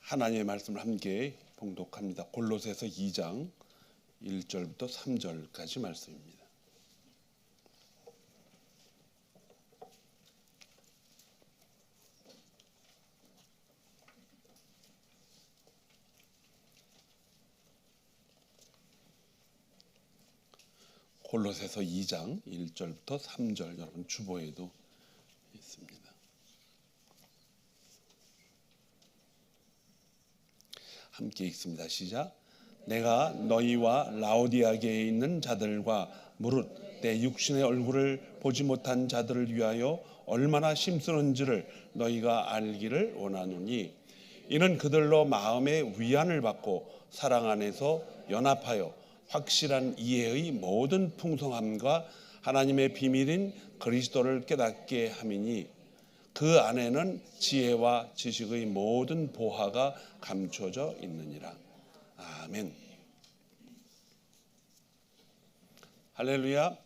하나님의 말씀을 함께 봉독합니다. 골로새서 2장 1절부터 3절까지 말씀입니다. 골로새서 2장 1절부터 3절, 여러분 주보에도 있습니다. 함께 읽습니다. 시작. 내가 너희와 라오디아게에 있는 자들과 무릇 내 육신의 얼굴을 보지 못한 자들을 위하여 얼마나 힘쓰는지를 너희가 알기를 원하노니, 이는 그들로 마음의 위안을 받고 사랑 안에서 연합하여 확실한 이해의 모든 풍성함과 하나님의 비밀인 그리스도를 깨닫게 함이니, 그 안에는 지혜와 지식의 모든 보화가 감춰져 있느니라. 아멘. 할렐루야.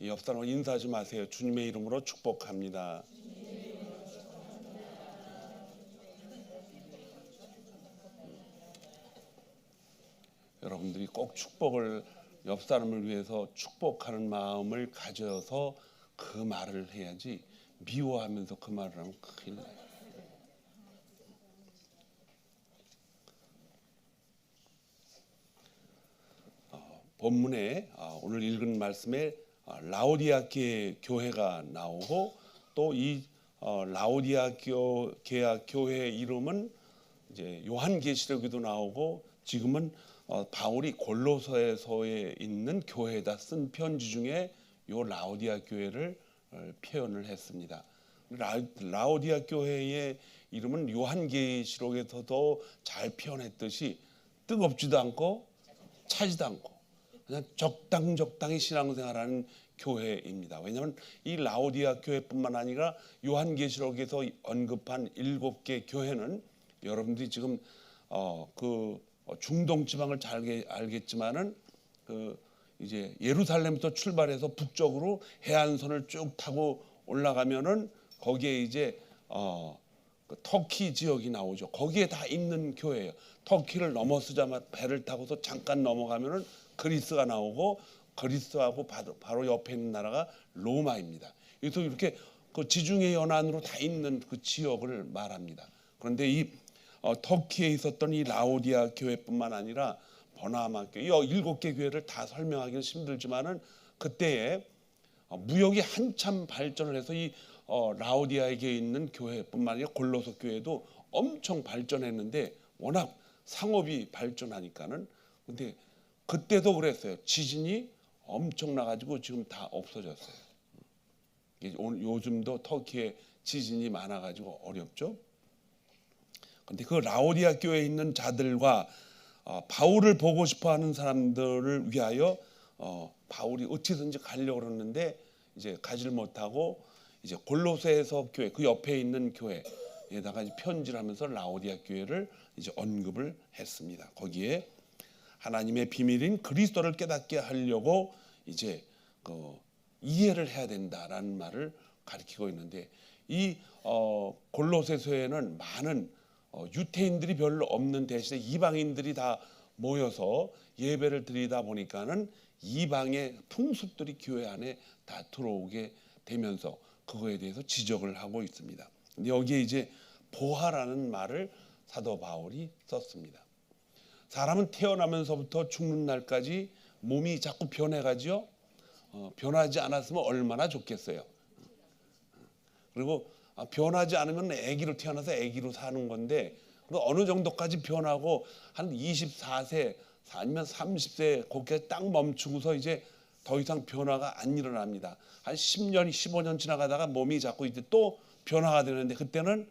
이 옆 사람과 인사하지 마세요. 주님의 이름으로 축복합니다. 여러분들이 꼭 축복을, 옆 사람을 위해서 축복하는 마음을 가져서 그 말을 해야지, 미워하면서 그 말을 하면 큰일 나요. 본문에 오늘 읽은 말씀에 라오디아 교회가 나오고, 또 이 라오디아 교회의 이름은 이제 요한계시록에도 나오고, 지금은 바울이 골로새서에 있는 교회에다 쓴 편지 중에 요 라오디아 교회를 표현을 했습니다. 라오디아 교회의 이름은 요한계시록에서도 잘 표현했듯이 뜨겁지도 않고 차지도 않고 그냥 적당히 신앙생활하는 교회입니다. 왜냐하면 이 라오디아 교회뿐만 아니라 요한계시록에서 언급한 7개 교회는 여러분들이 지금 그 중동 지방을 잘 알겠지만은 이제 예루살렘부터 출발해서 북쪽으로 해안선을 쭉 타고 올라가면은 거기에 이제 그 터키 지역이 나오죠. 거기에 다 있는 교회예요. 터키를 넘어서자마자 배를 타고서 잠깐 넘어가면은 그리스가 나오고, 그리스하고 바로 옆에 있는 나라가 로마입니다. 그래서 이렇게 그 지중해 연안으로 다 있는 그 지역을 말합니다. 그런데 이 터키에 있었던 이 라오디아 교회뿐만 아니라 버나마 교회, 이 7개 교회를 다 설명하기는 힘들지만은 그때에 무역이 한참 발전을 해서 이 라오디아에 있는 교회뿐만 아니라 골로새 교회도 엄청 발전했는데, 워낙 상업이 발전하니까는. 근데 그때도 그랬어요. 지진이 엄청 나가지고 지금 다 없어졌어요. 요즘도 터키에 지진이 많아가지고 어렵죠. 근데 그 라오디아 교회에 있는 자들과 바울을 보고 싶어하는 사람들을 위하여 바울이 어찌든지 가려고 그러는데 이제 가지를 못하고, 이제 골로새서 교회 그 옆에 있는 교회에다가 이제 편지를 하면서 라오디아 교회를 이제 언급을 했습니다. 거기에 하나님의 비밀인 그리스도를 깨닫게 하려고 이제 이해를 해야 된다라는 말을 가리키고 있는데, 이 골로새서에는 많은 유태인들이 별로 없는 대신에 이방인들이 다 모여서 예배를 드리다 보니까는 이방의 풍습들이 교회 안에 다 들어오게 되면서 그거에 대해서 지적을 하고 있습니다. 근데 여기에 이제 보화라는 말을 사도 바울이 썼습니다. 사람은 태어나면서부터 죽는 날까지 몸이 자꾸 변해가지요. 변하지 않았으면 얼마나 좋겠어요. 그리고 변하지 않으면 아기로 태어나서 아기로 사는 건데, 어느 정도까지 변하고 한 24세 아니면 30세 거기에 딱 멈추고서 이제 더 이상 변화가 안 일어납니다. 한 10년, 15년 지나가다가 몸이 자꾸 이제 또 변화가 되는데, 그때는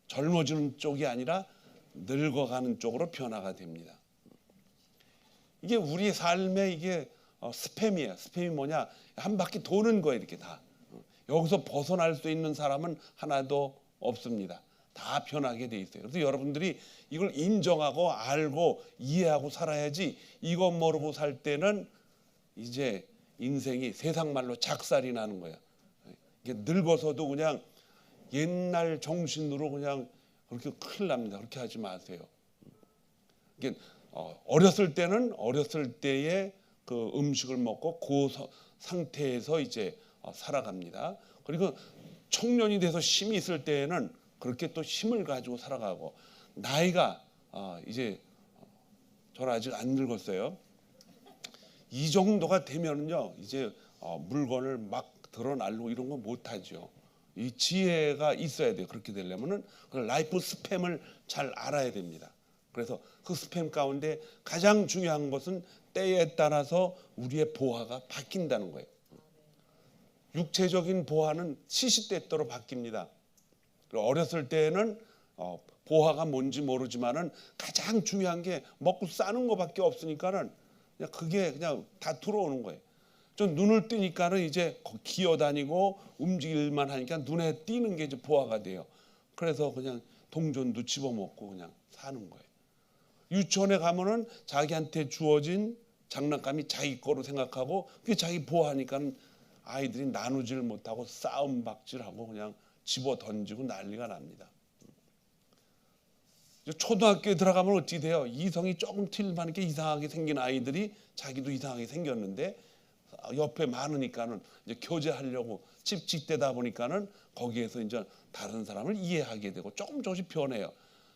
젊어지는 쪽이 아니라 늙어가는 쪽으로 변화가 됩니다. 이게 우리 삶의 이게 스팸이에요. 스팸이 뭐냐? 한 바퀴 도는 거예요, 이렇게 다. 여기서 벗어날 수 있는 사람은 하나도 없습니다. 다 변하게 돼 있어요. 그래서 여러분들이 이걸 인정하고 알고 이해하고 살아야지, 이거 모르고 살 때는 이제 인생이 세상 말로 작살이 나는 거예요. 이게 늙어서도 그냥 옛날 정신으로 그냥 그렇게 큰일 납니다. 그렇게 하지 마세요. 이게 어렸을 때는 어렸을 때의 그 음식을 먹고 그 상태에서 이제 살아갑니다. 그리고 청년이 돼서 힘이 있을 때에는 그렇게 또 힘을 가지고 살아가고, 나이가 이제 저는 아직 안 늙었어요. 이 정도가 되면은요, 이제 물건을 막 드러날고 이런 거 못하죠. 이 지혜가 있어야 돼요. 그렇게 되려면은 그 라이프 스팸을 잘 알아야 됩니다. 그래서 그 스팸 가운데 가장 중요한 것은 때에 따라서 우리의 보화가 바뀐다는 거예요. 육체적인 보화는 시시때때로 바뀝니다. 어렸을 때는 보화가 뭔지 모르지만은 가장 중요한 게 먹고 싸는 것밖에 없으니까는 그냥 그게 그냥 다 들어오는 거예요. 좀 눈을 뜨니까는 이제 기어다니고 움직일만 하니까 눈에 띄는 게 이제 보화가 돼요. 그래서 그냥 동전도 집어먹고 그냥 사는 거예요. 유치원에 가면은 자기한테 주어진 장난감이 자기 거로 생각하고 그게 자기 보화니까 아이들이 나누지를 못하고 싸움박질하고 그냥 집어 던지고 난리가 납니다. 초등학교에 들어가면 어찌 돼요? 이성이 조금 틀만하게 이상하게 생긴 아이들이 자기도 이상하게 생겼는데 옆에 많으니까는 이제 교제하려고 찝찝대다 보니까는 거기에서 이제 다른 사람을 이해하게 되고 조금씩 변해요.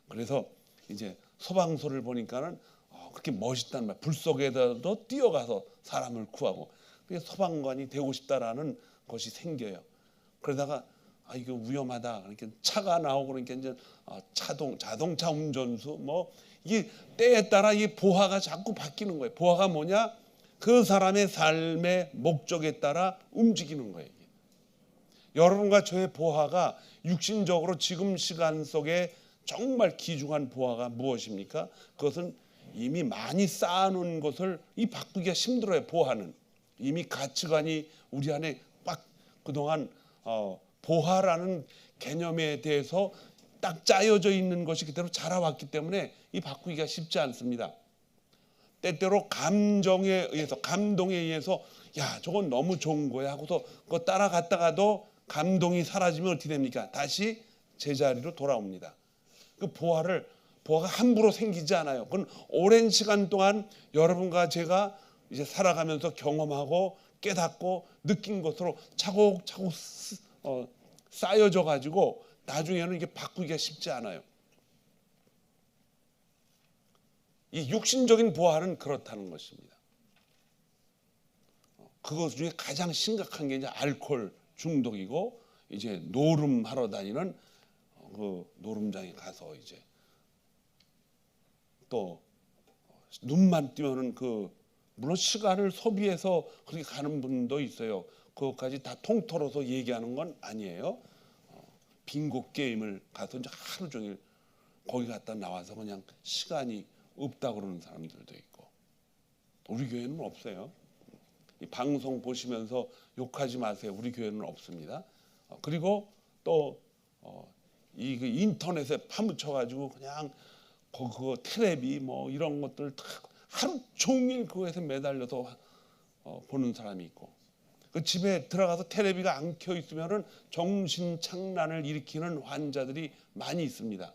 그래서 이제 소방서를 보니까는 그렇게 멋있단 말, 불 속에도 뛰어가서 사람을 구하고 그게 소방관이 되고 싶다라는 것이 생겨요. 그러다가 이거 위험하다. 그러니까 차가 나오고 그러니까 이제 자동차 운전수 뭐 이게 때에 따라 이 보화가 자꾸 바뀌는 거예요. 보화가 뭐냐? 그 사람의 삶의 목적에 따라 움직이는 거예요. 여러분과 저의 보화가 육신적으로 지금 시간 속에 정말 귀중한 보화가 무엇입니까? 그것은 이미 많이 쌓아놓은 것을 바꾸기가 힘들어요. 보화는 이미 가치관이 우리 안에 막 그동안 보화라는 개념에 대해서 딱 짜여져 있는 것이 그대로 자라왔기 때문에 바꾸기가 쉽지 않습니다. 때때로 감정에 의해서, 감동에 의해서 야 저건 너무 좋은 거야 하고서 그거 따라갔다가도 감동이 사라지면 어떻게 됩니까? 다시 제자리로 돌아옵니다. 그 보화가 함부로 생기지 않아요. 그건 오랜 시간 동안 여러분과 제가 이제 살아가면서 경험하고 깨닫고 느낀 것으로 차곡차곡 쌓여져 가지고 나중에는 이게 바꾸기가 쉽지 않아요. 이 육신적인 보화는 그렇다는 것입니다. 그것 중에 가장 심각한 게 이제 알코올 중독이고, 이제 노름하러 다니는 그 노름장에 가서 이제 또 눈만 뜨면은 물론 시간을 소비해서 그렇게 가는 분도 있어요. 그것까지 다 통틀어서 얘기하는 건 아니에요. 빙고 게임을 가서 이제 하루 종일 거기 갔다 나와서 그냥 시간이 없다 그러는 사람들도 있고, 우리 교회는 없어요. 이 방송 보시면서 욕하지 마세요. 우리 교회는 없습니다. 그리고 또 이 인터넷에 파묻혀가지고 그냥 그거 텔레비 뭐 이런 것들 다 하루 종일 그거에서 매달려서 보는 사람이 있고, 그 집에 들어가서 텔레비가 안 켜 있으면은 정신착란을 일으키는 환자들이 많이 있습니다.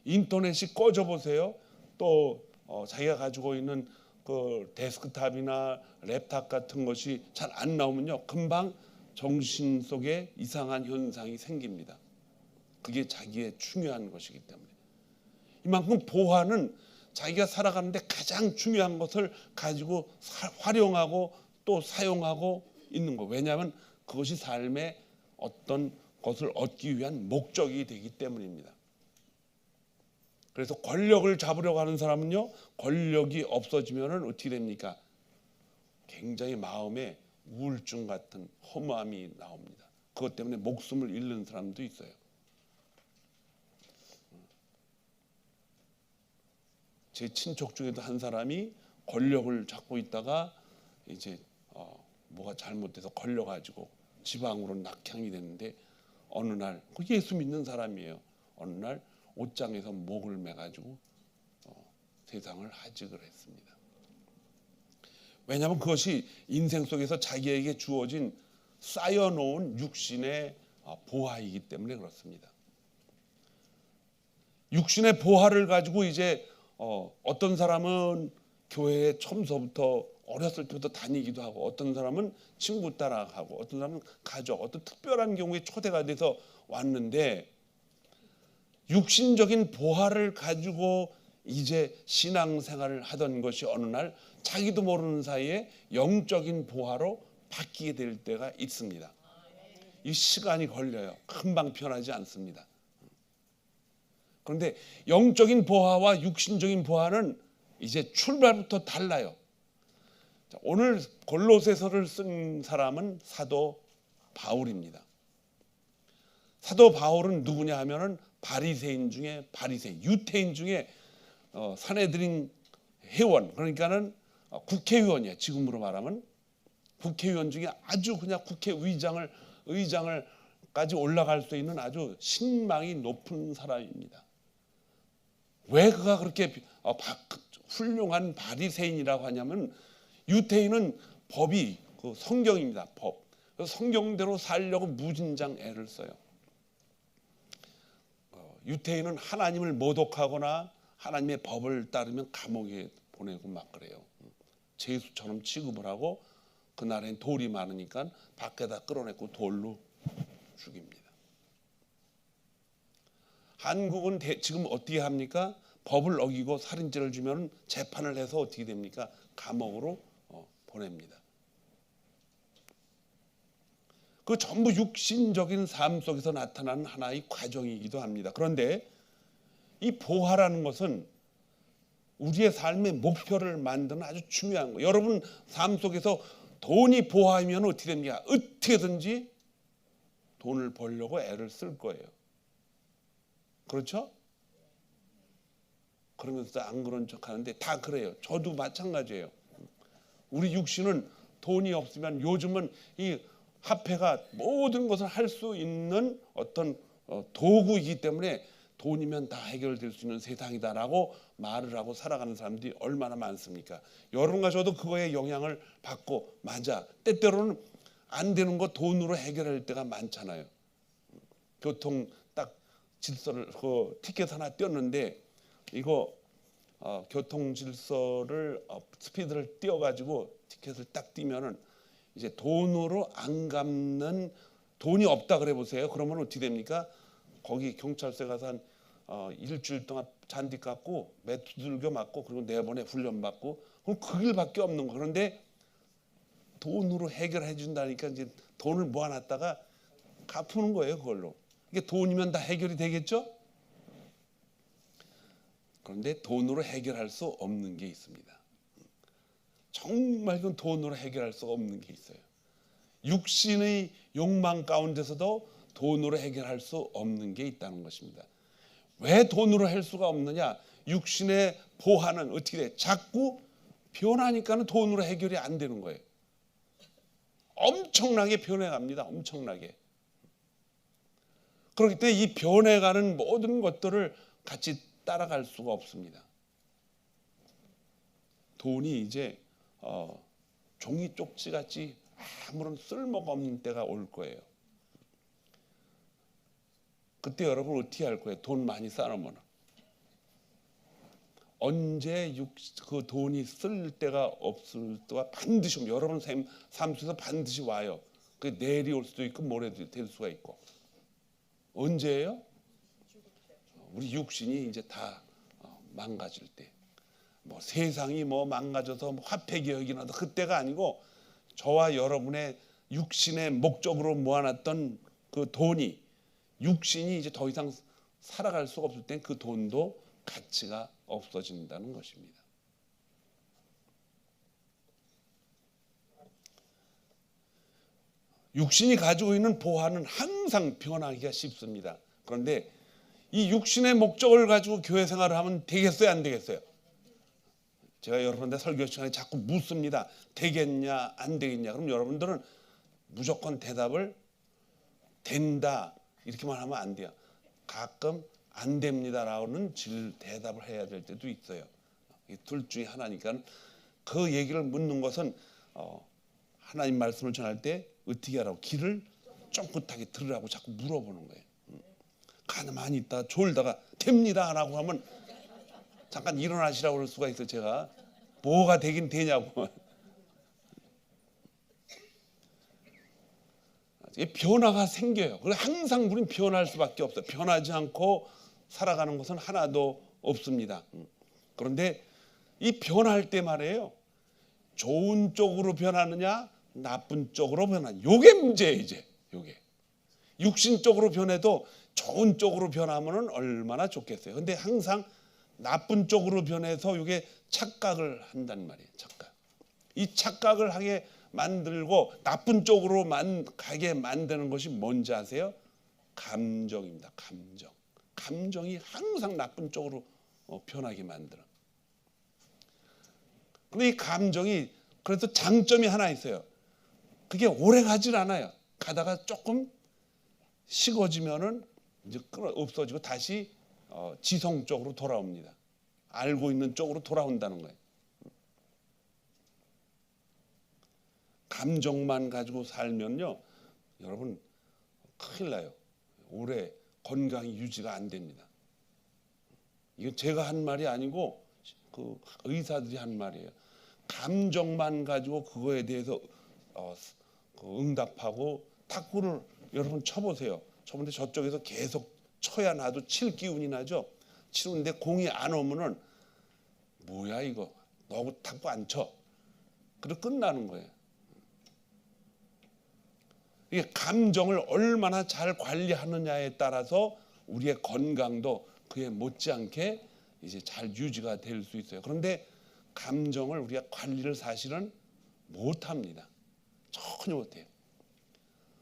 인터넷이 꺼져 보세요. 또 자기가 가지고 있는 그 데스크탑이나 랩탑 같은 것이 잘 안 나오면요, 금방 정신 속에 이상한 현상이 생깁니다. 그게 자기의 중요한 것이기 때문에. 이만큼 보화는 자기가 살아가는데 가장 중요한 것을 가지고 활용하고 또 사용하고 있는 거. 왜냐하면 그것이 삶의 어떤 것을 얻기 위한 목적이 되기 때문입니다. 그래서 권력을 잡으려고 하는 사람은요, 권력이 없어지면은 어떻게 됩니까? 굉장히 마음에 우울증 같은 허무함이 나옵니다. 그것 때문에 목숨을 잃는 사람도 있어요. 제 친척 중에도 한 사람이 권력을 잡고 있다가 이제 뭐가 잘못돼서 걸려가지고 지방으로 낙향이 됐는데, 어느 날 그 예수 믿는 사람이에요. 어느 날 옷장에서 목을 매가지고 세상을 하직을 했습니다. 왜냐하면 그것이 인생 속에서 자기에게 주어진 쌓여놓은 육신의 보화이기 때문에 그렇습니다. 육신의 보화를 가지고 이제 어떤 사람은 교회에 처음서부터 어렸을 때부터 다니기도 하고, 어떤 사람은 친구 따라가고, 어떤 사람은 가족, 어떤 특별한 경우에 초대가 돼서 왔는데, 육신적인 보화를 가지고 이제 신앙생활을 하던 것이 어느 날 자기도 모르는 사이에 영적인 보화로 바뀌게 될 때가 있습니다. 이 시간이 걸려요. 금방 변하지 않습니다. 그런데 영적인 보화와 육신적인 보화는 이제 출발부터 달라요. 오늘 골로새서를 쓴 사람은 사도 바울입니다. 사도 바울은 누구냐 하면은 바리새인 중에 바리새인, 유태인 중에 산헤드린 회원, 그러니까는 국회의원이에요. 지금으로 말하면 국회의원 중에 아주 그냥 의장을까지 올라갈 수 있는 아주 신망이 높은 사람입니다. 왜 그가 그렇게 훌륭한 바리새인이라고 하냐면, 유태인은 법이 그 성경입니다. 법. 성경대로 살려고 무진장 애를 써요. 유태인은 하나님을 모독하거나 하나님의 법을 따르면 감옥에 보내고 막 그래요. 죄수처럼 취급을 하고, 그날엔 돌이 많으니까 밖에다 끌어내고 돌로 죽입니다. 한국은 지금 어떻게 합니까? 법을 어기고 살인죄를 주면 재판을 해서 어떻게 됩니까? 감옥으로 보냅니다. 그 전부 육신적인 삶 속에서 나타나는 하나의 과정이기도 합니다. 그런데 이 보화라는 것은 우리의 삶의 목표를 만드는 아주 중요한 거예요. 여러분 삶 속에서 돈이 보화이면 어떻게 됩니까? 어떻게든지 돈을 벌려고 애를 쓸 거예요. 그렇죠? 그러면서 안 그런 척 하는데 다 그래요. 저도 마찬가지예요. 우리 육신은 돈이 없으면, 요즘은 이 화폐가 모든 것을 할 수 있는 어떤 도구이기 때문에 돈이면 다 해결될 수 있는 세상이다라고 말을 하고 살아가는 사람들이 얼마나 많습니까? 여러분과 저도 그거에 영향을 받고, 맞아, 때때로는 안 되는 거 돈으로 해결할 때가 많잖아요. 교통 딱 질서를 그 티켓 하나 띄었는데, 이거 교통 질서를 스피드를 띄어가지고 티켓을 딱 띄면은 이제 돈으로 안 갚는, 돈이 없다 그래 보세요. 그러면 어떻게 됩니까? 거기 경찰서에 가서 한 일주일 동안 잔디 깎고 매트 두들겨 맞고, 그리고 내보내 훈련 받고, 그럼 그 길밖에 없는 거. 그런데 돈으로 해결해 준다니까 이제 돈을 모아놨다가 갚는 거예요, 그걸로. 이게 돈이면 다 해결이 되겠죠? 그런데 돈으로 해결할 수 없는 게 있습니다. 정말 그 돈으로 해결할 수 없는 게 있어요. 육신의 욕망 가운데서도 돈으로 해결할 수 없는 게 있다는 것입니다. 왜 돈으로 할 수가 없느냐? 육신의 보화는 어떻게 돼? 자꾸 변하니까는 돈으로 해결이 안 되는 거예요. 엄청나게 변해갑니다. 엄청나게. 그렇기 때문에 이 변해가는 모든 것들을 같이 따라갈 수가 없습니다. 돈이 이제 종이 쪽지같이 아무런 쓸모가 없는 때가 올 거예요. 그때 여러분 어떻게 할 거예요? 돈 많이 쌓아놓으면 언제 그 돈이 쓸 때가 없을 때가 반드시 옵니다. 여러분 삶 속에서 반드시 와요. 그 내일이 올 수도 있고 모레도 될 수가 있고. 언제예요? 우리 육신이 이제 다 망가질 때. 뭐 세상이 뭐 망가져서 뭐 화폐 개혁이 나도 그때가 아니고, 저와 여러분의 육신의 목적으로 모아놨던 그 돈이, 육신이 이제 더 이상 살아갈 수가 없을 땐 그 돈도 가치가 없어진다는 것입니다. 육신이 가지고 있는 보화는 항상 변하기가 쉽습니다. 그런데 이 육신의 목적을 가지고 교회 생활을 하면 되겠어요, 안 되겠어요? 제가 여러분들 설교 시간에 자꾸 묻습니다. 되겠냐, 안 되겠냐. 그럼 여러분들은 무조건 대답을 된다 이렇게만 하면 안 돼요. 가끔 안 됩니다라고는 대답을 해야 될 때도 있어요. 둘 중에 하나니까 그 얘기를 묻는 것은 하나님 말씀을 전할 때 어떻게 하라고, 귀를 쫑긋하게 들으라고 자꾸 물어보는 거예요. 가만히 있다 졸다가 됩니다 안 하고 하면 잠깐 일어나시라고 그럴 수가 있어요. 제가 뭐가 되긴 되냐고. 변화가 생겨요. 그래서 항상 우리는 변할 수밖에 없어요. 변하지 않고 살아가는 것은 하나도 없습니다. 그런데 이 변할 때 말이에요. 좋은 쪽으로 변하느냐 나쁜 쪽으로 변하느냐 요게 문제예요. 이제 요게 육신적으로 변해도 좋은 쪽으로 변하면 얼마나 좋겠어요. 근데 항상 나쁜 쪽으로 변해서 이게 착각을 한단 말이에요. 착각. 이 착각을 하게 만들고 나쁜 쪽으로 가게 만드는 것이 뭔지 아세요? 감정입니다. 감정. 감정이 항상 나쁜 쪽으로 변하게 만들어. 근데 이 감정이 그래서 장점이 하나 있어요. 그게 오래 가질 않아요. 가다가 조금 식어지면은 이제 없어지고 다시 지성 쪽으로 돌아옵니다. 알고 있는 쪽으로 돌아온다는 거예요. 감정만 가지고 살면요, 여러분 큰일 나요. 오래 건강이 유지가 안 됩니다. 이건 제가 한 말이 아니고 그 의사들이 한 말이에요. 감정만 가지고 그거에 대해서 응답하고 탁구를 여러분 쳐보세요. 쳐보는데 저쪽에서 계속 쳐야 나도 칠 기운이 나죠. 치는데 공이 안 오면은 뭐야 이거 너하고 탁구 안 쳐. 그래 끝나는 거예요. 이게 감정을 얼마나 잘 관리하느냐에 따라서 우리의 건강도 그에 못지않게 이제 잘 유지가 될 수 있어요. 그런데 감정을 우리가 관리를 사실은 못합니다. 전혀 못해요.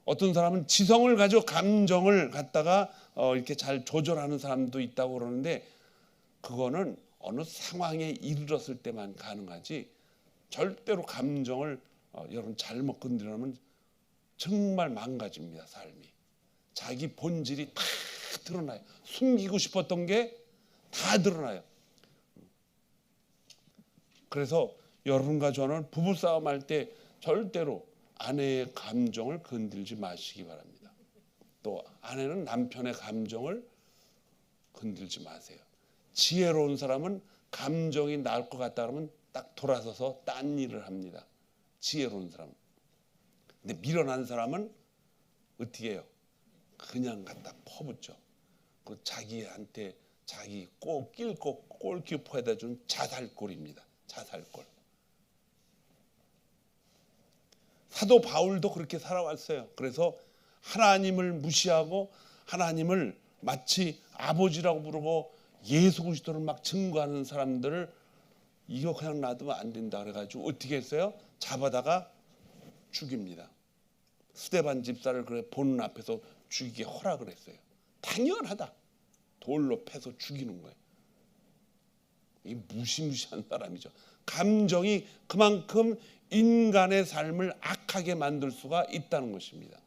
어떤 사람은 지성을 가지고 감정을 갖다가 이렇게 잘 조절하는 사람도 있다고 그러는데 그거는 어느 상황에 이르렀을 때만 가능하지 절대로 감정을 여러분 잘못 건드리면 정말 망가집니다. 삶이. 자기 본질이 다 드러나요. 숨기고 싶었던 게 다 드러나요. 그래서 여러분과 저는 부부싸움 할 때 절대로 아내의 감정을 건들지 마시기 바랍니다. 또 아내는 남편의 감정을 건들지 마세요. 지혜로운 사람은 감정이 나을 것 같다 그러면 딱 돌아서서 딴 일을 합니다. 지혜로운 사람은. 근데 미련한 사람은 어떻게 해요? 그냥 갖다 퍼붓죠. 그 자기한테 자기 꼭 낄고 골키퍼에다 준 자살골입니다. 자살골. 사도 바울도 그렇게 살아왔어요. 그래서 하나님을 무시하고 하나님을 마치 아버지라고 부르고 예수 그리스도를 막 증거하는 사람들을 이거 그냥 놔두면 안 된다 그래가지고 어떻게 했어요? 잡아다가 죽입니다. 스데반 집사를 그래 보는 앞에서 죽이게 허락을 했어요. 당연하다. 돌로 패서 죽이는 거예요. 이 무시무시한 사람이죠. 감정이 그만큼 인간의 삶을 악하게 만들 수가 있다는 것입니다.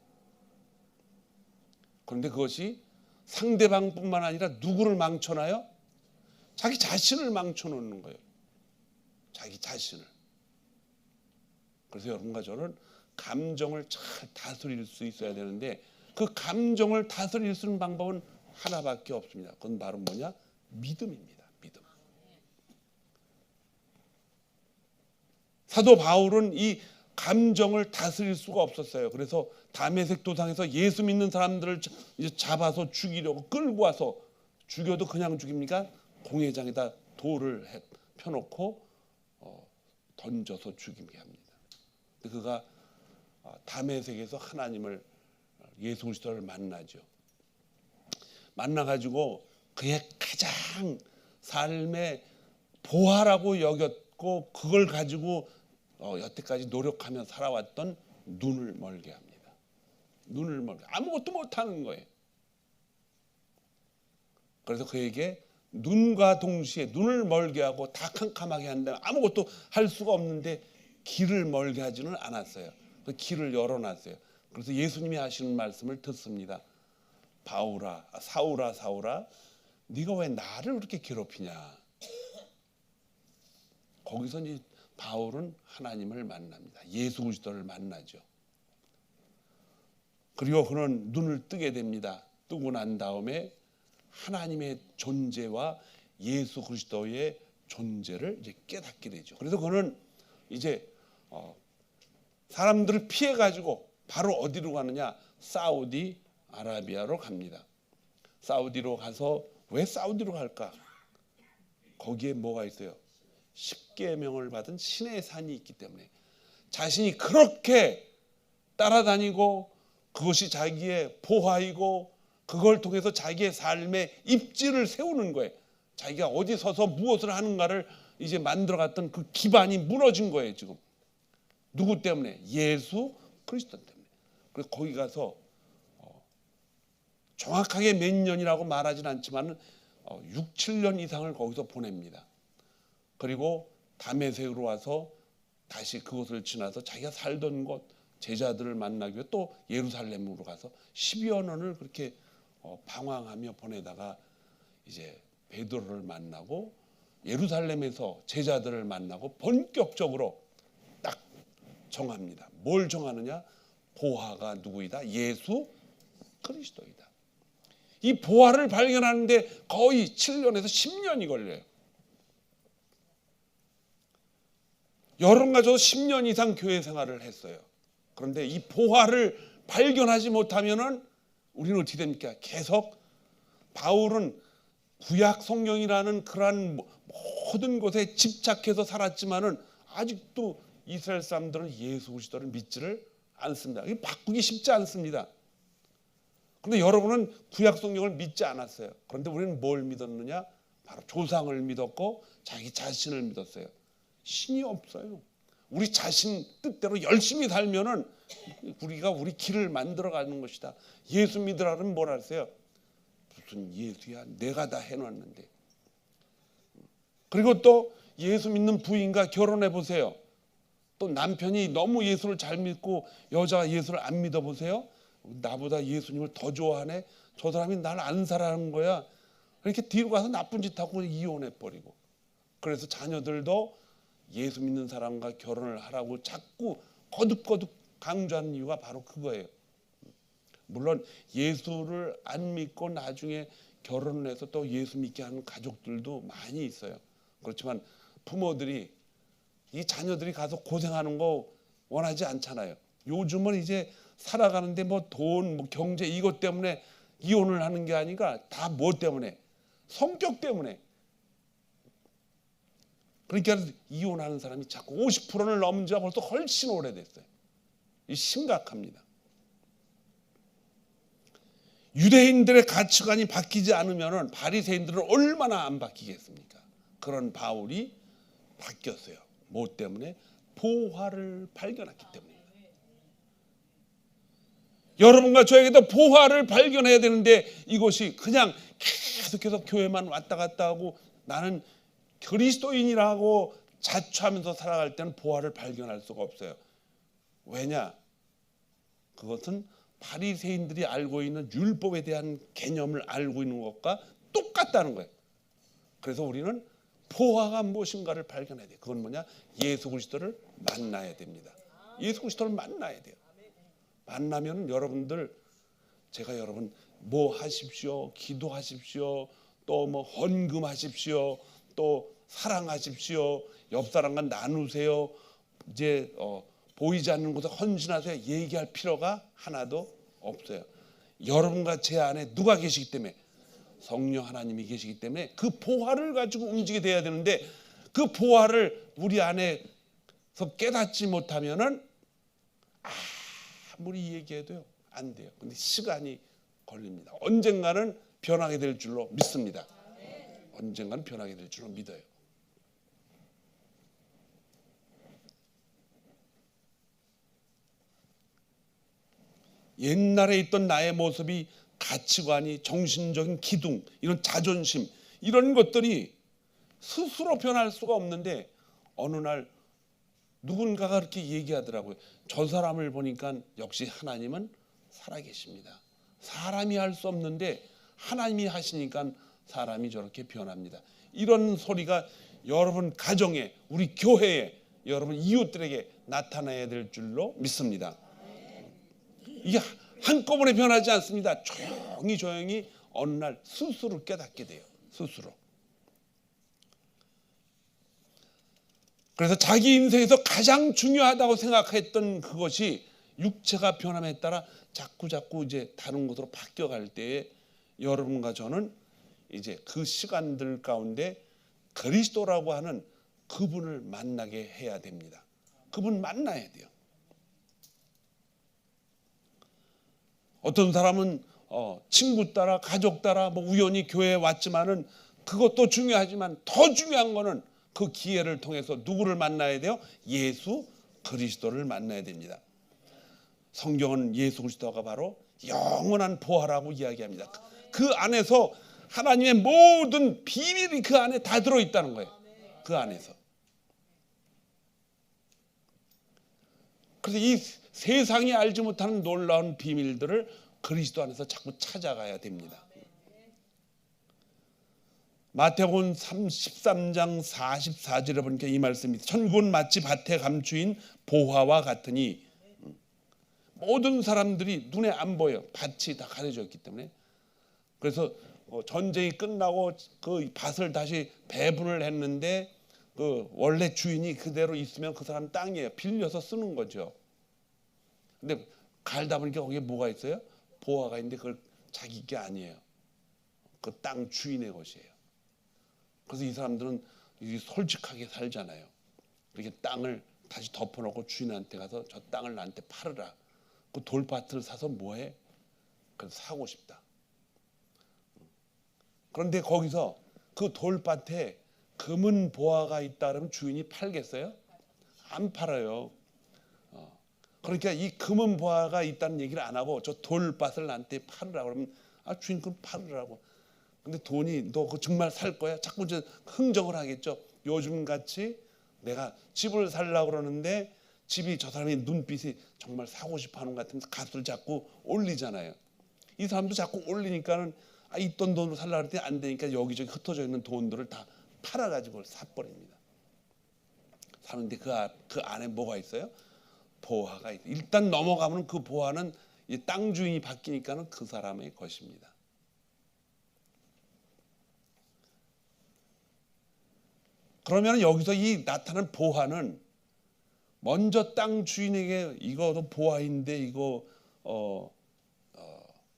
그런데 그것이 상대방뿐만 아니라 누구를 망쳐놔요? 자기 자신을 망쳐놓는 거예요. 자기 자신을. 그래서 여러분과 저는 감정을 잘 다스릴 수 있어야 되는데 그 감정을 다스릴 수 있는 방법은 하나밖에 없습니다. 그건 바로 뭐냐? 믿음입니다. 믿음. 사도 바울은 이 감정을 다스릴 수가 없었어요. 그래서 다메섹 도상에서 예수 믿는 사람들을 잡아서 죽이려고 끌고 와서 죽여도 그냥 죽입니까? 공회장에다 돌을 펴놓고 던져서 죽이게 합니다. 그가 다메섹에서 하나님을 예수 그리스도를 만나죠. 만나가지고 그의 가장 삶의 보화라고 여겼고 그걸 가지고 여태까지 노력하며 살아왔던 눈을 멀게 합니다. 눈을 멀게 아무것도 못하는 거예요. 그래서 그에게 눈과 동시에 눈을 멀게 하고 다 캄캄하게 한다면 아무것도 할 수가 없는데 길을 멀게 하지는 않았어요. 그 길을 열어놨어요. 그래서 예수님이 하시는 말씀을 듣습니다. 바울아, 사울아, 사울아, 네가 왜 나를 그렇게 괴롭히냐? 거기서 이제 바울은 하나님을 만납니다. 예수 그리스도를 만나죠. 그리고 그는 눈을 뜨게 됩니다. 뜨고 난 다음에 하나님의 존재와 예수 그리스도의 존재를 이제 깨닫게 되죠. 그래서 그는 이제 사람들을 피해 가지고 바로 어디로 가느냐? 사우디 아라비아로 갑니다. 사우디로 가서 왜 사우디로 갈까? 거기에 뭐가 있어요? 십계명을 받은 신의 산이 있기 때문에 자신이 그렇게 따라다니고 그것이 자기의 보화이고 그걸 통해서 자기의 삶의 입지를 세우는 거예요. 자기가 어디 서서 무엇을 하는가를 이제 만들어갔던 그 기반이 무너진 거예요. 지금 누구 때문에? 예수 그리스도 때문에. 그래서 거기 가서 정확하게 몇 년이라고 말하진 않지만 6, 7년 이상을 거기서 보냅니다. 그리고 다메섹으로 와서 다시 그곳을 지나서 자기가 살던 곳 제자들을 만나기 위해 또 예루살렘으로 가서 10여 년을 그렇게 방황하며 보내다가 이제 베드로를 만나고 예루살렘에서 제자들을 만나고 본격적으로 딱 정합니다. 뭘 정하느냐? 보화가 누구이다? 예수 그리스도이다. 이 보화를 발견하는데 거의 7년에서 10년이 걸려요. 여러분과 저도 10년 이상 교회 생활을 했어요. 그런데 이 보화를 발견하지 못하면은 우리는 어떻게 됩니까? 계속 바울은 구약 성경이라는 그러한 모든 것에 집착해서 살았지만은 아직도 이스라엘 사람들은 예수 그리스도를 믿지를 않습니다. 이게 바꾸기 쉽지 않습니다. 그런데 여러분은 구약 성경을 믿지 않았어요. 그런데 우리는 뭘 믿었느냐? 바로 조상을 믿었고 자기 자신을 믿었어요. 신이 없어요. 우리 자신 뜻대로 열심히 살면은 우리가 우리 길을 만들어가는 것이다. 예수 믿으라는 뭘 하세요? 무슨 예수야? 내가 다 해놨는데. 그리고 또 예수 믿는 부인과 결혼해 보세요. 또 남편이 너무 예수를 잘 믿고 여자가 예수를 안 믿어 보세요. 나보다 예수님을 더 좋아하네. 저 사람이 날 안 사랑하는 거야. 이렇게 뒤로 가서 나쁜 짓 하고 이혼해 버리고. 그래서 자녀들도 예수 믿는 사람과 결혼을 하라고 자꾸 거듭거듭 강조하는 이유가 바로 그거예요. 물론 예수를 안 믿고 나중에 결혼을 해서 또 예수 믿게 하는 가족들도 많이 있어요. 그렇지만 부모들이 이 자녀들이 가서 고생하는 거 원하지 않잖아요. 요즘은 이제 살아가는데 뭐 돈, 뭐 경제 이것 때문에 이혼을 하는 게 아니라 다 뭐 때문에? 성격 때문에. 그러니까 이혼하는 사람이 자꾸 50%를 넘은 지가 벌써 훨씬 오래됐어요. 이 심각합니다. 유대인들의 가치관이 바뀌지 않으면 바리새인들은 얼마나 안 바뀌겠습니까? 그런 바울이 바뀌었어요. 뭐 때문에? 보화를 발견했기 때문입니다. 여러분과 저에게도 보화를 발견해야 되는데 이것이 그냥 계속해서 교회만 왔다 갔다 하고 나는 그리스도인이라고 자처하면서 살아갈 때는 보화를 발견할 수가 없어요. 왜냐? 그것은 바리새인들이 알고 있는 율법에 대한 개념을 알고 있는 것과 똑같다는 거예요. 그래서 우리는 보화가 무엇인가를 발견해야 돼요. 그건 뭐냐? 예수 그리스도를 만나야 됩니다. 예수 그리스도를 만나야 돼요. 만나면 여러분들 제가 여러분 뭐 하십시오, 기도하십시오, 또 뭐 헌금하십시오, 또 사랑하십시오, 옆 사람과 나누세요. 이제 보이지 않는 곳에 헌신하세요. 얘기할 필요가 하나도 없어요. 여러분과 제 안에 누가 계시기 때문에 성령 하나님이 계시기 때문에 그 보화를 가지고 움직이게 돼야 되는데 그 보화를 우리 안에서 깨닫지 못하면은 아무리 얘기해도요 안 돼요. 근데 시간이 걸립니다. 언젠가는 변하게 될 줄로 믿습니다. 언젠가는 변하게 될 줄로 믿어요. 옛날에 있던 나의 모습이 가치관이 정신적인 기둥 이런 자존심 이런 것들이 스스로 변할 수가 없는데 어느 날 누군가가 그렇게 얘기하더라고요. 저 사람을 보니까 역시 하나님은 살아계십니다. 사람이 할 수 없는데 하나님이 하시니까 사람이 저렇게 변합니다. 이런 소리가 여러분 가정에 우리 교회에 여러분 이웃들에게 나타나야 될 줄로 믿습니다. 이게 한꺼번에 변하지 않습니다. 조용히 어느 날 스스로 깨닫게 돼요. 스스로. 그래서 자기 인생에서 가장 중요하다고 생각했던 그것이 육체가 변함에 따라 자꾸 이제 다른 곳으로 바뀌어갈 때에 여러분과 저는 이제 그 시간들 가운데 그리스도라고 하는 그분을 만나게 해야 됩니다. 그분 만나야 돼요. 어떤 사람은 친구 따라 가족 따라 뭐 우연히 교회에 왔지만은 그것도 중요하지만 더 중요한 거는 그 기회를 통해서 누구를 만나야 돼요? 예수 그리스도를 만나야 됩니다. 성경은 예수 그리스도가 바로 영원한 보화라고 이야기합니다. 그 안에서 하나님의 모든 비밀이 그 안에 다 들어있다는 거예요. 그 안에서. 그래서 이 세상이 알지 못하는 놀라운 비밀들을 그리스도 안에서 자꾸 찾아가야 됩니다. 마태복음 13장 44절에 보니까 이 말씀이 천국은 마치 밭에 감추인 보화와 같으니 모든 사람들이 눈에 안 보여. 밭이 다 가려져 있기 때문에. 그래서 전쟁이 끝나고 그 밭을 다시 배분을 했는데 그 원래 주인이 그대로 있으면 그 사람 땅이에요. 빌려서 쓰는 거죠. 근데 갈다 보니까 거기에 뭐가 있어요? 보화가 있는데 그걸 자기 게 아니에요. 그 땅 주인의 것이에요. 그래서 이 사람들은 솔직하게 살잖아요. 이렇게 땅을 다시 덮어놓고 주인한테 가서 저 땅을 나한테 팔으라. 그 돌밭을 사서 뭐해? 그래서 사고 싶다. 그런데 거기서 그 돌밭에 금은 보화가 있다 그러면 주인이 팔겠어요? 안 팔아요. 그러니까 이 금은 보화가 있다는 얘기를 안 하고 저 돌밭을 나한테 팔으라 그러면 주인 그럼 팔으라고. 근데 돈이 너 그거 정말 살 거야? 자꾸 이제 흥정을 하겠죠. 요즘 같이 내가 집을 살려고 그러는데 집이 저 사람의 눈빛이 정말 사고 싶어 하는 것 같으면 값을 자꾸 올리잖아요. 이 사람도 자꾸 올리니까는 있던 돈으로 살려고 했더니 안 되니까 여기저기 흩어져 있는 돈들을 다 팔아가지고 사버립니다. 사는데 그 안에 뭐가 있어요? 보화가 있어요. 일단 넘어가면 그 보화는 이 땅 주인이 바뀌니까는 그 사람의 것입니다. 그러면 여기서 이 나타난 보화는 먼저 땅 주인에게 이거도 보화인데 이거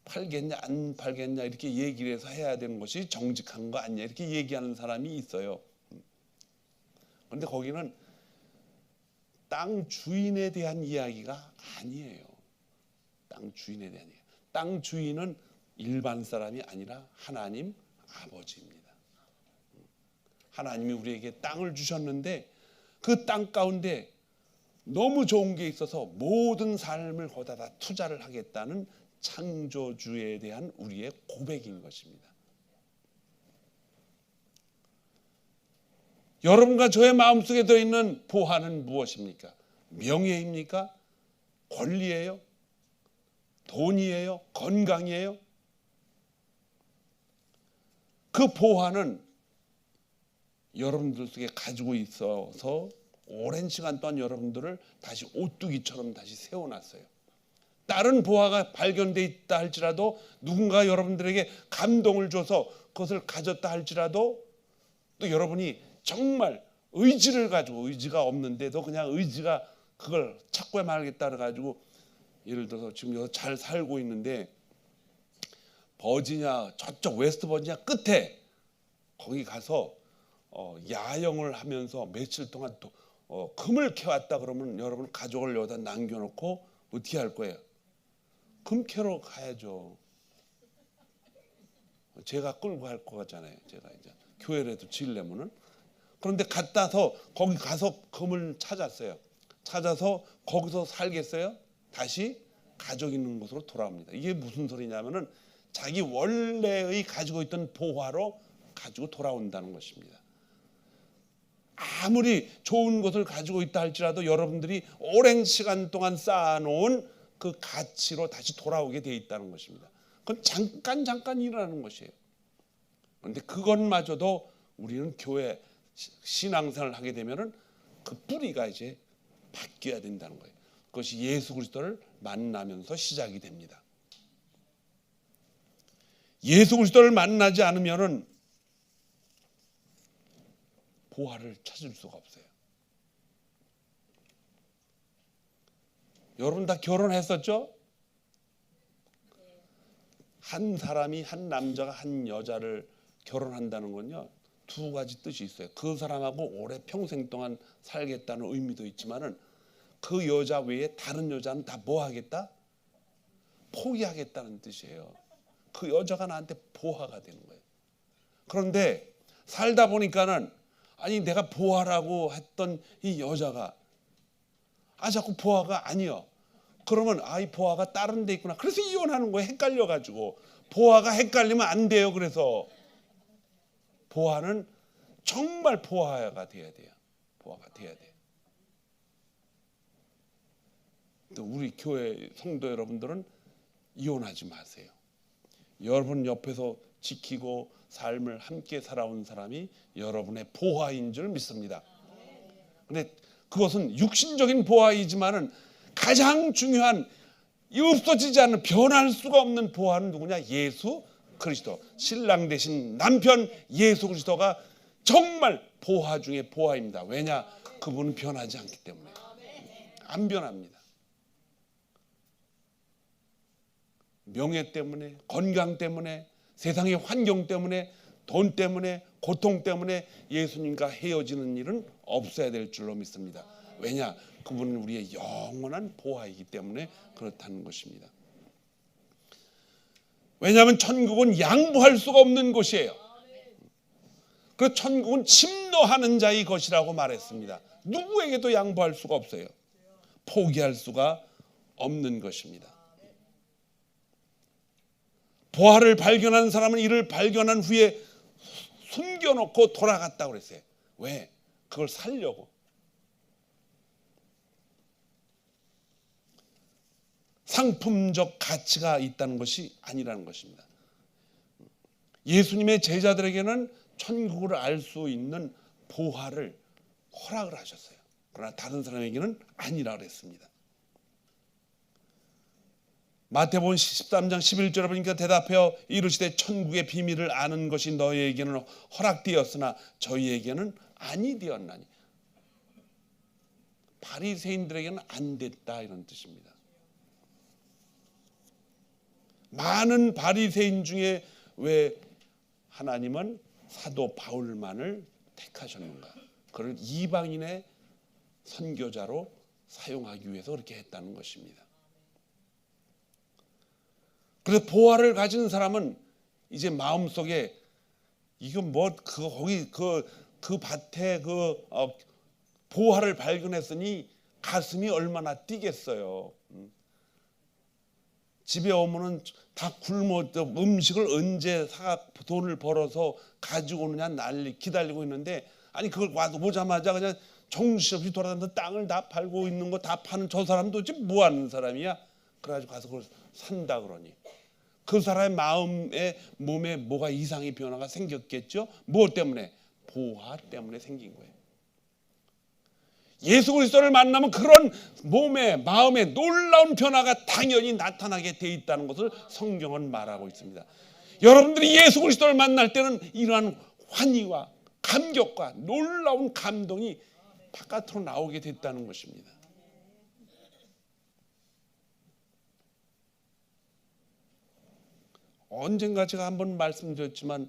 팔겠냐 안 팔겠냐 이렇게 얘기를 해서 해야 되는 것이 정직한 거 아니냐 이렇게 얘기하는 사람이 있어요. 그런데 거기는 땅 주인에 대한 이야기가 아니에요. 땅 주인에 대한 이야기. 땅 주인은 일반 사람이 아니라 하나님 아버지입니다. 하나님이 우리에게 땅을 주셨는데 그 땅 가운데 너무 좋은 게 있어서 모든 삶을 거기다 다 투자를 하겠다는 창조주에 대한 우리의 고백인 것입니다. 여러분과 저의 마음속에 들어있는 보화는 무엇입니까? 명예입니까? 권리예요? 돈이에요? 건강이에요? 그 보화는 여러분들 속에 가지고 있어서 오랜 시간 동안 여러분들을 다시 오뚜기처럼 다시 세워놨어요. 다른 보화가 발견돼 있다 할지라도 누군가 여러분들에게 감동을 줘서 그것을 가졌다 할지라도 또 여러분이 정말 의지를 가지고 의지가 없는데도 그냥 의지가 그걸 찾고 말겠다 그래가지고 예를 들어서 지금 여기 잘 살고 있는데 버지니아 저쪽 웨스트 버지니아 끝에 거기 가서 야영을 하면서 며칠 동안 금을 캐왔다 그러면 여러분 가족을 여기다 남겨놓고 어떻게 할 거예요? 금 캐러 가야죠. 제가 끌고 갈 거 같잖아요. 제가 이제 교회라도 지으려면은. 그런데 거기 가서 금을 찾았어요. 찾아서 거기서 살겠어요? 다시 가족 있는 곳으로 돌아옵니다. 이게 무슨 소리냐면은 자기 원래의 가지고 있던 보화로 가지고 돌아온다는 것입니다. 아무리 좋은 것을 가지고 있다 할지라도 여러분들이 오랜 시간 동안 쌓아놓은 그 가치로 다시 돌아오게 돼 있다는 것입니다. 그건 잠깐 일어나는 것이에요. 그런데 그것마저도 우리는 교회 신앙생활을 하게 되면은 그 뿌리가 이제 바뀌어야 된다는 거예요. 그것이 예수 그리스도를 만나면서 시작이 됩니다. 예수 그리스도를 만나지 않으면은 보화를 찾을 수가 없어요. 여러분 다 결혼했었죠? 한 사람이, 한 남자가 한 여자를 결혼한다는 건요, 두 가지 뜻이 있어요. 그 사람하고 오래 평생 동안 살겠다는 의미도 있지만은 그 여자 외에 다른 여자는 다 뭐 하겠다? 포기하겠다는 뜻이에요. 그 여자가 나한테 보화가 되는 거예요. 그런데 살다 보니까는 아니 내가 보화라고 했던 이 여자가 자꾸 보화가 아니요. 그러면 이 보화가 다른 데 있구나. 그래서 이혼하는 거예요. 헷갈려가지고. 보화가 헷갈리면 안 돼요. 그래서 보화는 정말 보화가 돼야 돼요. 보화가 돼야 돼요. 또 우리 교회 성도 여러분들은 이혼하지 마세요. 여러분 옆에서 지키고 삶을 함께 살아온 사람이 여러분의 보화인 줄 믿습니다. 근데 그것은 육신적인 보화이지만은 가장 중요한 없어지지 않는 변할 수가 없는 보화는 누구냐? 예수 그리스도. 신랑 되신 남편 예수 그리스도가 정말 보화 중에 보화입니다. 왜냐? 그분은 변하지 않기 때문에. 안 변합니다. 명예 때문에, 건강 때문에, 세상의 환경 때문에, 돈 때문에, 고통 때문에 예수님과 헤어지는 일은 없어야 될 줄로 믿습니다. 왜냐? 그분은 우리의 영원한 보화이기 때문에 그렇다는 것입니다. 왜냐하면 천국은 양보할 수가 없는 곳이에요. 그 천국은 침노하는 자의 것이라고 말했습니다. 누구에게도 양보할 수가 없어요. 포기할 수가 없는 것입니다. 보화를 발견한 사람은 이를 발견한 후에 숨겨놓고 돌아갔다고 그랬어요. 왜? 그걸 살려고. 상품적 가치가 있다는 것이 아니라는 것입니다. 예수님의 제자들에게는 천국을 알 수 있는 보화를 허락을 하셨어요. 그러나 다른 사람에게는 아니라 그랬습니다. 마태복음 13장 11절에 보니까 대답하여 이르시되 천국의 비밀을 아는 것이 너희에게는 허락되었으나 저희에게는 아니 되었나니. 바리새인들에게는 안 됐다 이런 뜻입니다. 많은 바리새인 중에 왜 하나님은 사도 바울만을 택하셨는가? 그를 이방인의 선교자로 사용하기 위해서 그렇게 했다는 것입니다. 그래서 보화를 가진 사람은 이제 마음속에 이건 뭐 거기 그 밭에 보화를 발견했으니 가슴이 얼마나 뛰겠어요. 집에 오면은 다 굶어 음식을 언제 돈을 벌어서 가지고 오느냐 난리 기다리고 있는데 아니 그걸 와서 오자마자 그냥 정신없이 돌아다니면서 땅을 다 팔고 있는 거 다 파는 저 사람도 지금 뭐 하는 사람이야? 그래가지고 가서 그걸 산다 그러니 그 사람의 마음에 몸에 뭐가 이상의 변화가 생겼겠죠? 무엇 때문에? 보화 때문에 생긴 거예요. 예수 그리스도를 만나면 그런 몸에 마음에 놀라운 변화가 당연히 나타나게 돼 있다는 것을 성경은 말하고 있습니다. 여러분들이 예수 그리스도를 만날 때는 이러한 환희와 감격과 놀라운 감동이 바깥으로 나오게 됐다는 것입니다. 언젠가 제가 한번 말씀드렸지만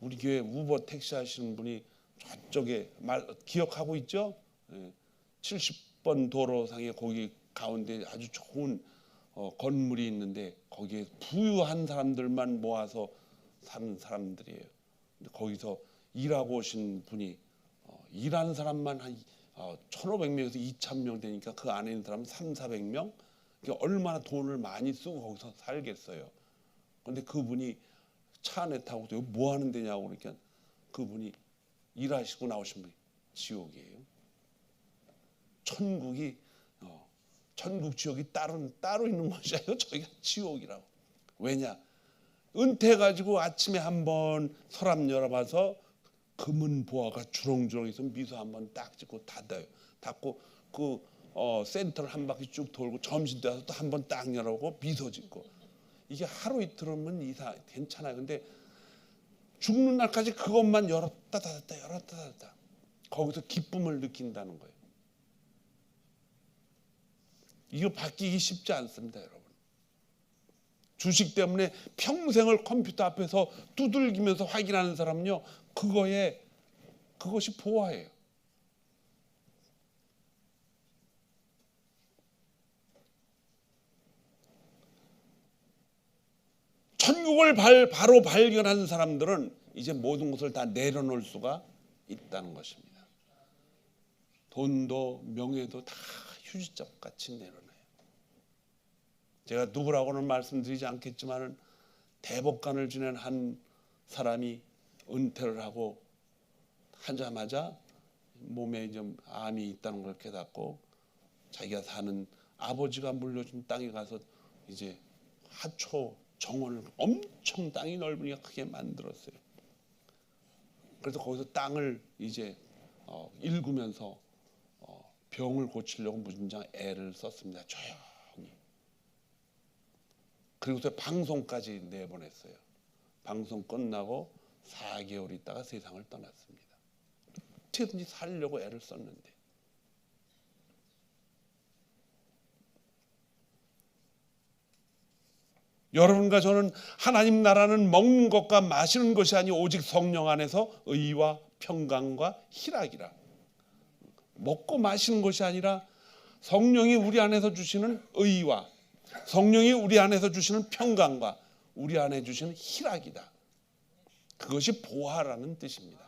우리 교회 우버 택시 하시는 분이 저쪽에 기억하고 있죠? 70번 도로상에 거기 가운데 아주 좋은 건물이 있는데 거기에 부유한 사람들만 모아서 사는 사람들이에요. 거기서 일하고 오신 분이 일하는 사람만 한 1,500명에서 2,000명 되니까 그 안에 있는 사람은 300~400명. 그러니까 얼마나 돈을 많이 쓰고 거기서 살겠어요. 그런데 그분이 차 안에 타고 여기 뭐 하는 데냐고 그러니까 그분이 일하시고 나오신 분이 지옥이에요. 천국이 천국 지옥이 따로 있는 것이 아니고 저희가 지옥이라고. 왜냐? 은퇴해가지고 아침에 한번 서랍 열어봐서 금은 보화가 주렁주렁해서 미소 한번 딱 찍고 닫아요. 닫고 센터를 한 바퀴 쭉 돌고 점심 때 와서 또 한번 딱 열어보고 미소 짓고 이게 하루 이틀은 괜찮아요. 근데 죽는 날까지 그것만 열었다 닫았다 거기서 기쁨을 느낀다는 거예요. 이거 바뀌기 쉽지 않습니다, 여러분. 주식 때문에 평생을 컴퓨터 앞에서 두들기면서 확인하는 사람은요, 그것이 보화예요. 천국을 바로 발견하는 사람들은 이제 모든 것을 다 내려놓을 수가 있다는 것입니다. 돈도 명예도 다 휴지접같이 내려놔요. 제가 누구라고는 말씀드리지 않겠지만 대법관을 지낸 한 사람이 은퇴를 하고 하자마자 몸에 좀 암이 있다는 걸 깨닫고 자기가 사는 아버지가 물려준 땅에 가서 이제 하초 정원을 엄청 땅이 넓으니까 크게 만들었어요. 그래서 거기서 땅을 이제 일구면서 병을 고치려고 무진장 애를 썼습니다. 조용히. 그리고서 방송까지 내보냈어요. 방송 끝나고 4개월 있다가 세상을 떠났습니다. 어떻게든지 살려고 애를 썼는데. 여러분과 저는 하나님 나라는 먹는 것과 마시는 것이 아니 오직 성령 안에서 의와 평강과 희락이라. 먹고 마시는 것이 아니라 성령이 우리 안에서 주시는 의와 성령이 우리 안에서 주시는 평강과 우리 안에 주시는 희락이다. 그것이 보화라는 뜻입니다.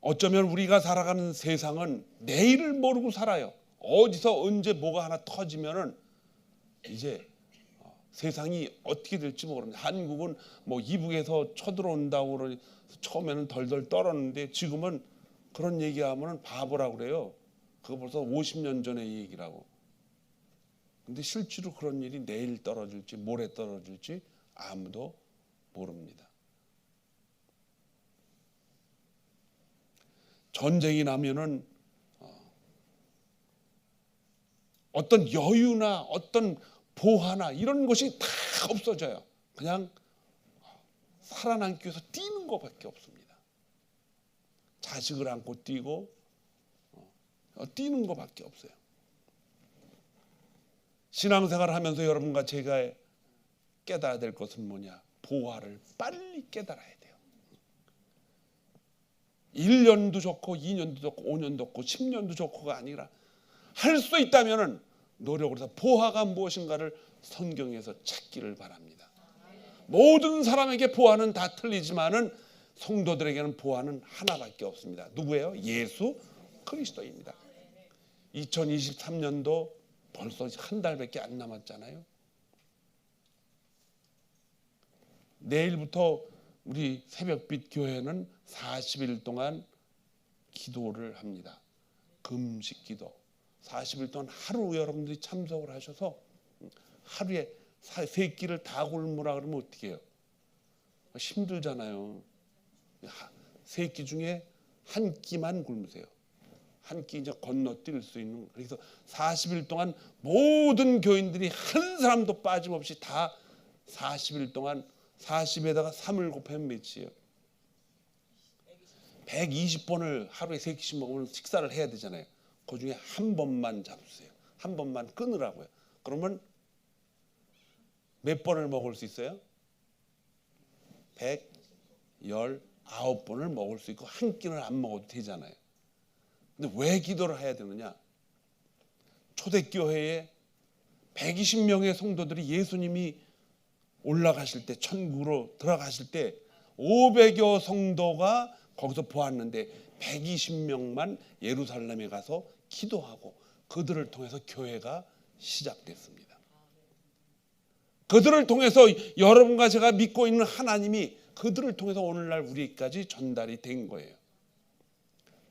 어쩌면 우리가 살아가는 세상은 내일을 모르고 살아요. 어디서 언제 뭐가 하나 터지면은 이제 세상이 어떻게 될지 모릅니다. 한국은 뭐 이북에서 쳐들어온다고 그러니 처음에는 덜덜 떨었는데 지금은 그런 얘기하면은 바보라고 그래요. 그거 벌써 50년 전의 얘기라고. 근데 실제로 그런 일이 내일 떨어질지 모레 떨어질지 아무도 모릅니다. 전쟁이 나면은 어떤 여유나 어떤 보화나 이런 것이 다 없어져요. 그냥 살아남기 위해서 뛰는 것밖에 없습니다. 자식을 안고 뛰고 뛰는 것밖에 없어요. 신앙생활을 하면서 여러분과 제가 깨달아야 될 것은 뭐냐? 보화를 빨리 깨달아야 돼요. 1년도 좋고 2년도 좋고 5년도 좋고 10년도 좋고가 아니라 할 수 있다면 노력을 해서 보화가 무엇인가를 성경에서 찾기를 바랍니다. 모든 사람에게 보화는 다 틀리지만은 성도들에게는 보화는 하나밖에 없습니다. 누구예요? 예수 그리스도입니다. 2023년도 벌써 한 달밖에 안 남았잖아요. 내일부터 우리 새벽빛 교회는 40일 동안 기도를 합니다. 금식 기도. 40일 동안 하루 여러분들이 참석을 하셔서 하루에 세 끼를 다 굶으라 그러면 어떻게 해요? 힘들잖아요. 세 끼 중에 한 끼만 굶으세요. 한 끼 이제 건너뛸 수 있는. 그래서 40일 동안 모든 교인들이 한 사람도 빠짐없이 다 40일 동안 40에다가 3을 곱하면 몇이에요? 120번을 하루에 3끼씩 먹으면 식사를 해야 되잖아요. 그 중에 한 번만 잡으세요. 한 번만 끊으라고요. 그러면 몇 번을 먹을 수 있어요? 119번을 먹을 수 있고 한 끼는 안 먹어도 되잖아요. 근데 왜 기도를 해야 되느냐? 초대교회에 120명의 성도들이 예수님이 올라가실 때 천국으로 들어가실 때 500여 성도가 거기서 보았는데 120명만 예루살렘에 가서 기도하고 그들을 통해서 교회가 시작됐습니다. 그들을 통해서 여러분과 제가 믿고 있는 하나님이 그들을 통해서 오늘날 우리까지 전달이 된 거예요.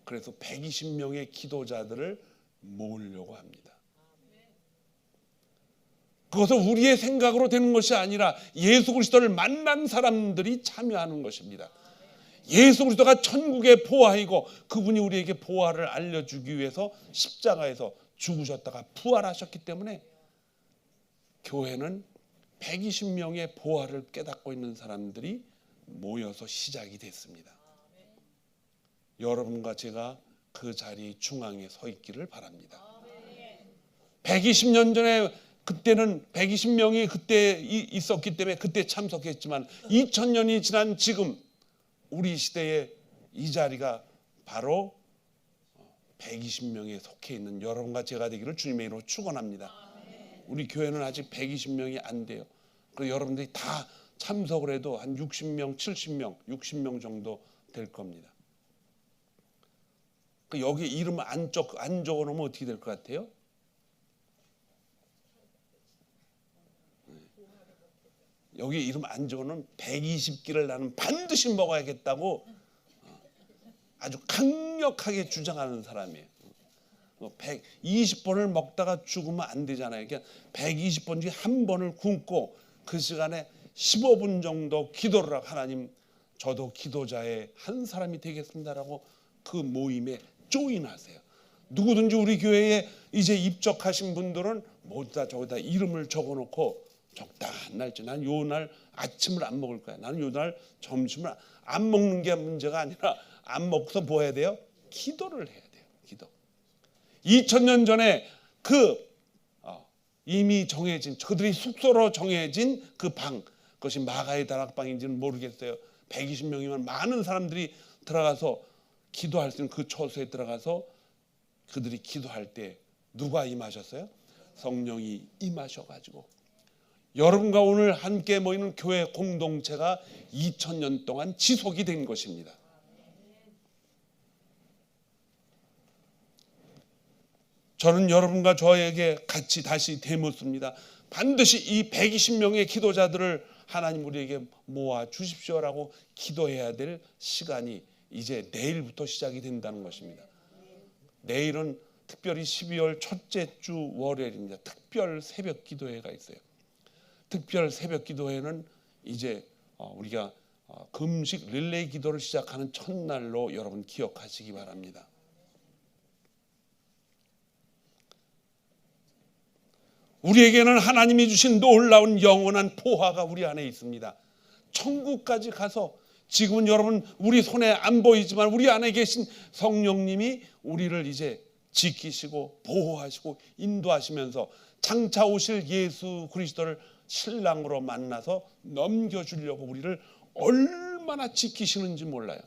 그래서 120명의 기도자들을 모으려고 합니다. 그것은 우리의 생각으로 되는 것이 아니라 예수 그리스도를 만난 사람들이 참여하는 것입니다. 예수 그리스도가 천국의 보화이고 그분이 우리에게 보화를 알려주기 위해서 십자가에서 죽으셨다가 부활하셨기 때문에 교회는 120명의 보화를 깨닫고 있는 사람들이 모여서 시작이 됐습니다. 여러분과 제가 그 자리 중앙에 서 있기를 바랍니다. 120년 전에 그때는 120명이 그때 있었기 때문에 그때 참석했지만 2000년이 지난 지금 우리 시대에 이 자리가 바로 120명에 속해 있는 여러분과 제가 되기를 주님의 이름으로 축원합니다. 우리 교회는 아직 120명이 안 돼요. 그리고 여러분들이 다 참석을 해도 한 60명, 70명, 60명 정도 될 겁니다. 여기 이름 안 적어놓으면 어떻게 될 것 같아요? 여기 이름 안 적어놓으면 120끼를 나는 반드시 먹어야겠다고 아주 강력하게 주장하는 사람이에요. 120번을 먹다가 죽으면 안 되잖아요. 그러니까 120번 중에 한 번을 굶고 그 시간에 15분 정도 기도를 하고 하나님 저도 기도자의 한 사람이 되겠습니다라고 그 모임에 조인하세요. 누구든지 우리 교회에 이제 입적하신 분들은 모두 다 저기다 이름을 적어놓고 적당한 날짜 난 요 날 아침을 안 먹을 거야. 나는 요 날 점심을 안 먹는 게 문제가 아니라 안 먹고서 뭐 해야 돼요? 기도를 해야 돼요. 기도. 2000년 전에 이미 정해진 그들이 숙소로 정해진 그 방 그것이 마가의 다락방인지는 모르겠어요. 120명이면 많은 사람들이 들어가서 기도할 수 있는 그 처소에 들어가서 그들이 기도할 때 누가 임하셨어요? 성령이 임하셔가지고 여러분과 오늘 함께 모이는 교회 공동체가 2000년 동안 지속이 된 것입니다. 저는 여러분과 저에게 같이 다시 되묻습니다. 반드시 이 120명의 기도자들을 하나님 우리에게 모아 주십시오라고 기도해야 될 시간이 이제 내일부터 시작이 된다는 것입니다. 내일은 특별히 12월 첫째 주 월요일입니다. 특별 새벽 기도회가 있어요. 특별 새벽 기도회는 이제 우리가 금식 릴레이 기도를 시작하는 첫날로 여러분 기억하시기 바랍니다. 우리에게는 하나님이 주신 놀라운 영원한 보화가 우리 안에 있습니다. 천국까지 가서 지금은 여러분 우리 손에 안 보이지만 우리 안에 계신 성령님이 우리를 이제 지키시고 보호하시고 인도하시면서 장차 오실 예수 그리스도를 신랑으로 만나서 넘겨주려고 우리를 얼마나 지키시는지 몰라요.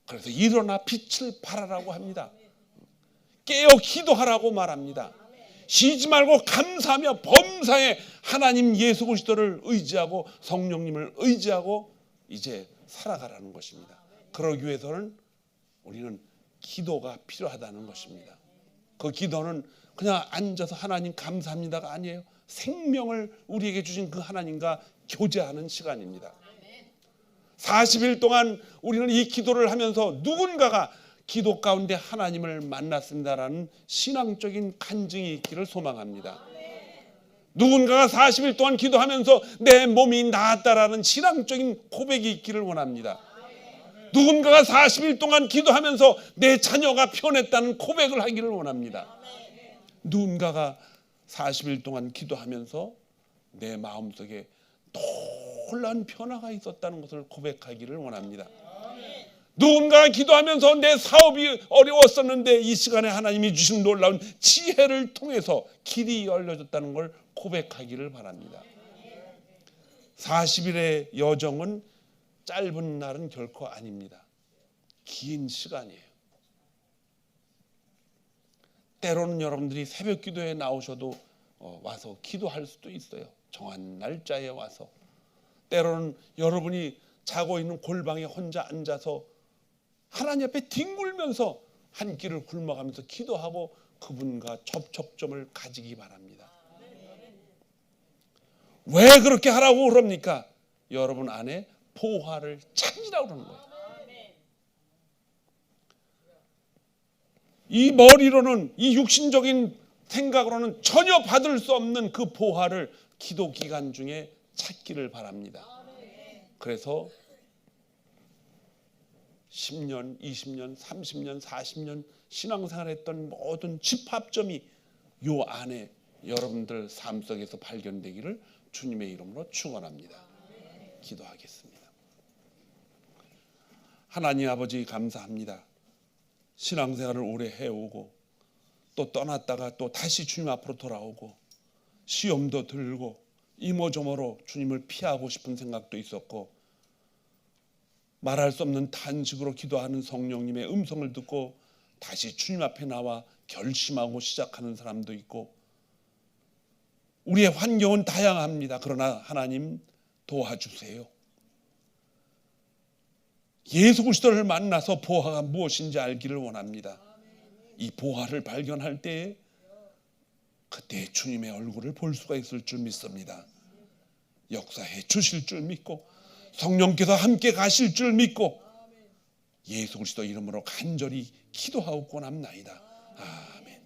그래서 일어나 빛을 발하라고 합니다. 깨어 기도하라고 말합니다. 쉬지 말고 감사하며 범사에 하나님 예수 그리스도를 의지하고 성령님을 의지하고 이제 살아가라는 것입니다. 그러기 위해서는 우리는 기도가 필요하다는 것입니다. 그 기도는 그냥 앉아서 하나님 감사합니다가 아니에요. 생명을 우리에게 주신 그 하나님과 교제하는 시간입니다. 40일 동안 우리는 이 기도를 하면서 누군가가 기도 가운데 하나님을 만났습니다라는 신앙적인 간증이 있기를 소망합니다. 누군가가 40일 동안 기도하면서 내 몸이 나았다라는 신앙적인 고백이 있기를 원합니다. 누군가가 40일 동안 기도하면서 내 자녀가 편했다는 고백을 하기를 원합니다. 누군가가 40일 동안 기도하면서 내 마음속에 놀라운 변화가 있었다는 것을 고백하기를 원합니다. 누군가가 기도하면서 내 사업이 어려웠었는데 이 시간에 하나님이 주신 놀라운 지혜를 통해서 길이 열려졌다는 걸 고백하기를 바랍니다. 40일의 여정은 짧은 날은 결코 아닙니다. 긴 시간이에요. 때로는 여러분들이 새벽 기도에 나오셔도 와서 기도할 수도 있어요. 정한 날짜에 와서. 때로는 여러분이 자고 있는 골방에 혼자 앉아서 하나님 앞에 뒹굴면서 한 끼를 굶어가면서 기도하고 그분과 접촉점을 가지기 바랍니다. 왜 그렇게 하라고 그럽니까? 여러분 안에 보화를 찾으라고 그러는 거예요. 이 머리로는 이 육신적인 생각으로는 전혀 받을 수 없는 그 보화를 기도 기간 중에 찾기를 바랍니다. 그래서 10년, 20년, 30년, 40년 신앙생활했던 모든 집합점이 요 안에 여러분들 삶 속에서 발견되기를 주님의 이름으로 축원합니다. 기도하겠습니다. 하나님 아버지 감사합니다. 신앙생활을 오래 해오고 또 떠났다가 또 다시 주님 앞으로 돌아오고 시험도 들고 이모저모로 주님을 피하고 싶은 생각도 있었고 말할 수 없는 탄식으로 기도하는 성령님의 음성을 듣고 다시 주님 앞에 나와 결심하고 시작하는 사람도 있고 우리의 환경은 다양합니다. 그러나 하나님 도와주세요. 예수 그리스도를 만나서 보화가 무엇인지 알기를 원합니다. 이 보화를 발견할 때에 그때 주님의 얼굴을 볼 수가 있을 줄 믿습니다. 역사해 주실 줄 믿고 성령께서 함께 가실 줄 믿고 예수 그리스도 이름으로 간절히 기도하옵고 남나이다. 아멘.